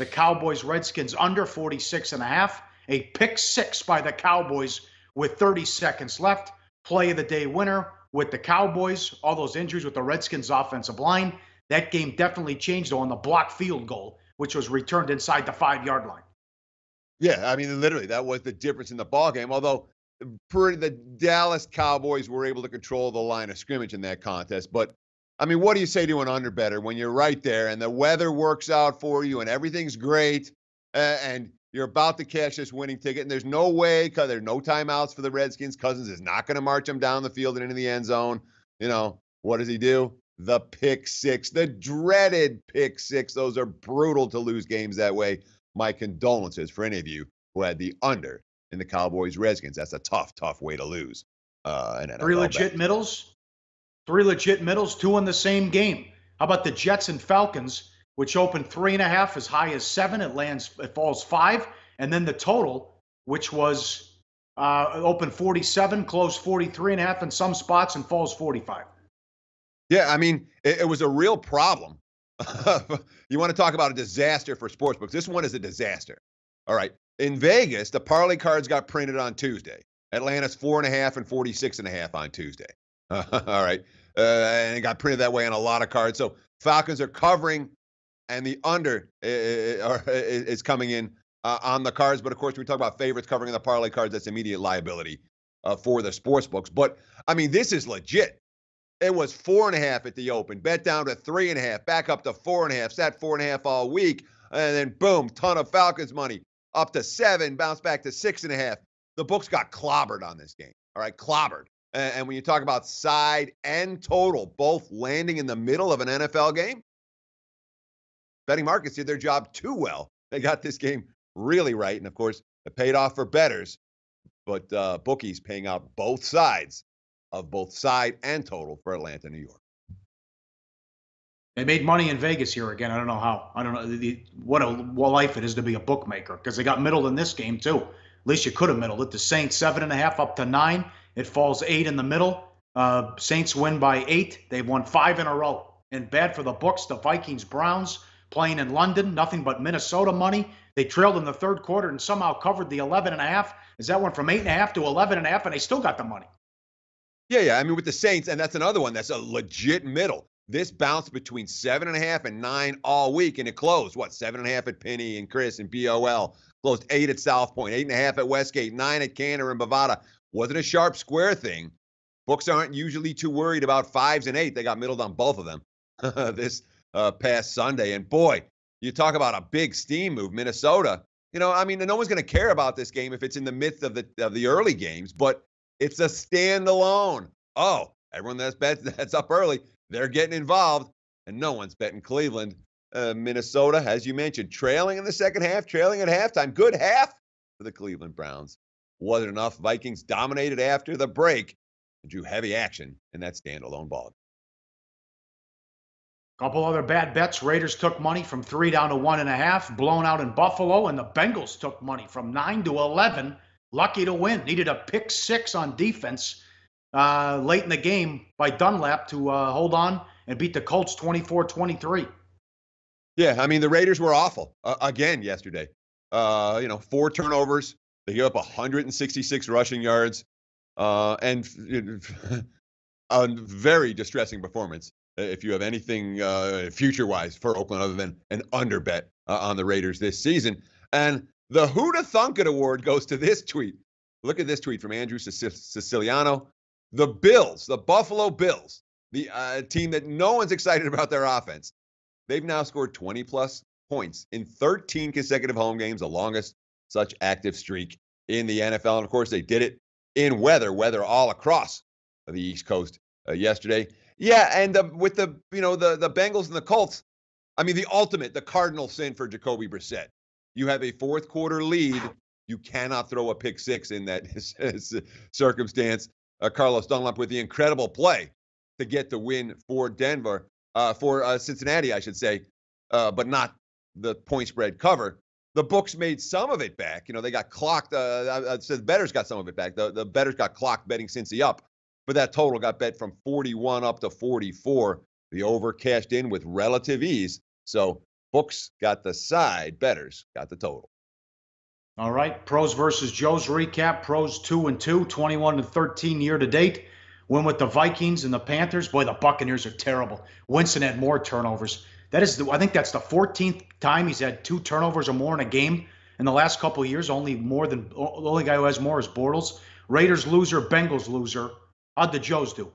the Cowboys Redskins under 46.5. A pick six by the Cowboys with 30 seconds left. Play of the day winner with the Cowboys. All those injuries with the Redskins offensive line. That game definitely changed on the blocked field goal, which was returned inside the 5-yard line. Yeah, I mean, literally, that was the difference in the ball game. Although the Dallas Cowboys were able to control the line of scrimmage in that contest. But, I mean, what do you say to an underbetter when you're right there and the weather works out for you and everything's great and you're about to cash this winning ticket and there's no way because there's no timeouts for the Redskins. Cousins is not going to march them down the field and into the end zone. You know, what does he do? The pick six, the dreaded pick six. Those are brutal to lose games that way. My condolences for any of you who had the under in the Cowboys Redskins. That's a tough, tough way to lose. An NFL Three legit middles, two in the same game. How about the Jets and Falcons, which opened 3.5 as high as 7? It falls 5. And then the total, which was open 47, closed 43.5 in some spots and falls 45. Yeah, I mean, it was a real problem. You want to talk about a disaster for sportsbooks. This one is a disaster. All right. In Vegas, the parlay cards got printed on Tuesday. Atlanta's 4.5 and 46.5 on Tuesday. All right. And it got printed that way on a lot of cards. So Falcons are covering, and the under is coming in on the cards. But, of course, we talk about favorites covering the parlay cards. That's immediate liability for the sportsbooks. But, I mean, this is legit. It was 4.5 at the open, bet down to 3.5, back up to 4.5, sat 4.5 all week, and then boom, ton of Falcons money, up to 7, bounced back to 6.5. The books got clobbered on this game, all right, clobbered. And when you talk about side and total, both landing in the middle of an NFL game, betting markets did their job too well. They got this game really right, and of course, it paid off for bettors, but bookies paying out both sides of both side and total for Atlanta, New York. They made money in Vegas here again. I don't know how. I don't know what a life it is to be a bookmaker because they got middled in this game too. At least you could have middled it. The Saints 7.5 up to 9. It falls 8 in the middle. Saints win by 8. They've won 5 in a row. And bad for the books. The Vikings Browns playing in London. Nothing but Minnesota money. They trailed in the third quarter and somehow covered the 11.5. Is that went from 8.5 to 11.5, and they still got the money. Yeah. I mean, with the Saints, and that's another one that's a legit middle. This bounced between 7.5 and 9 all week, and it closed, 7.5 at Penny and Chris and BOL. Closed 8 at South Point, 8.5 at Westgate, 9 at Cantor and Bovada. Wasn't a sharp square thing. Books aren't usually too worried about 5s and 8. They got middled on both of them this past Sunday. And boy, you talk about a big steam move. Minnesota, I mean, no one's going to care about this game if it's in the midst of the early games, but it's a standalone. Oh, everyone that's up early, they're getting involved, and no one's betting Cleveland. Minnesota, as you mentioned, trailing in the second half, trailing at halftime. Good half for the Cleveland Browns. Wasn't enough. Vikings dominated after the break and drew heavy action in that standalone ball. Couple other bad bets. Raiders took money from 3 down to 1.5, blown out in Buffalo, and the Bengals took money from 9 to 11. Lucky to win. Needed a pick 6 on defense late in the game by Dunlap to hold on and beat the Colts 24-23. Yeah, I mean, the Raiders were awful again yesterday. 4 turnovers. They gave up 166 rushing yards and a very distressing performance. If you have anything future-wise for Oakland other than an underbet on the Raiders this season. And the Who'da Thunk It Award goes to this tweet. Look at this tweet from Andrew Siciliano. The Bills, the Buffalo Bills, the team that no one's excited about their offense. They've now scored 20-plus points in 13 consecutive home games, the longest such active streak in the NFL. And, of course, they did it in weather all across the East Coast yesterday. Yeah, and with the Bengals and the Colts, I mean, the cardinal sin for Jacoby Brissett. You have a fourth quarter lead. You cannot throw a pick 6 in that circumstance. Carlos Dunlap with the incredible play to get the win for Cincinnati, I should say, but not the point spread cover. The books made some of it back. They got clocked. I said the bettors got some of it back. The bettors got clocked betting Cincy up, but that total got bet from 41 up to 44. The over cashed in with relative ease. So Books got the side, bettors got the total. All right, pros versus Joes recap. Pros 2-2, 21-13 year to date. Win with the Vikings and the Panthers. Boy, the Buccaneers are terrible. Winston had more turnovers. I think that's the 14th time he's had 2 turnovers or more in a game in the last couple of years. The only guy who has more is Bortles. Raiders loser, Bengals loser. How'd the Joes do?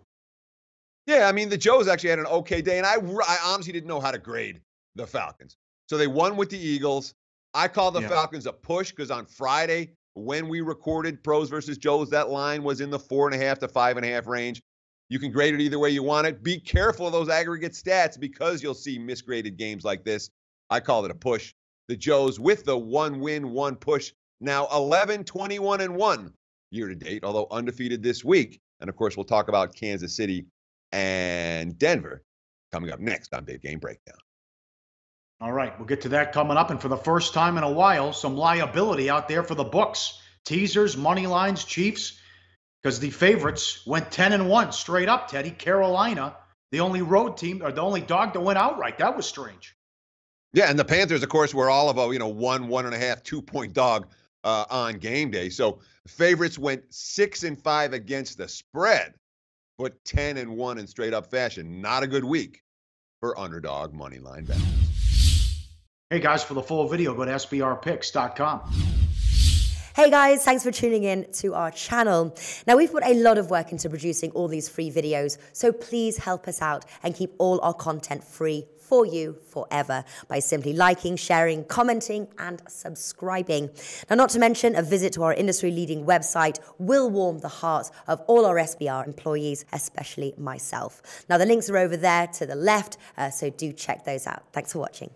Yeah, I mean, the Joes actually had an okay day, and I honestly didn't know how to grade the Falcons. So they won with the Eagles. I call the Falcons a push because on Friday, when we recorded pros versus Joes, that line was in the 4.5 to 5.5 range. You can grade it either way you want it. Be careful of those aggregate stats because you'll see misgraded games like this. I call it a push. The Joes with the 1 win, 1 push, now 11-21-1 year to date, although undefeated this week. And of course, we'll talk about Kansas City and Denver coming up next on Big Game Breakdown. All right, we'll get to that coming up. And for the first time in a while, some liability out there for the books. Teasers, money lines, Chiefs, because the favorites went 10-1 straight up, Teddy. Carolina, the only road team, or the only dog that went outright. That was strange. Yeah, and the Panthers, of course, were all of a 1.5, 2-point dog on game day. So favorites went 6-5 against the spread, but 10-1 in straight up fashion. Not a good week for underdog money line bets. Hey guys, for the full video, go to sbrpicks.com. Hey guys, thanks for tuning in to our channel. Now, we've put a lot of work into producing all these free videos, so please help us out and keep all our content free for you forever by simply liking, sharing, commenting, and subscribing. Now, not to mention, a visit to our industry-leading website will warm the hearts of all our SBR employees, especially myself. Now, the links are over there to the left, so do check those out. Thanks for watching.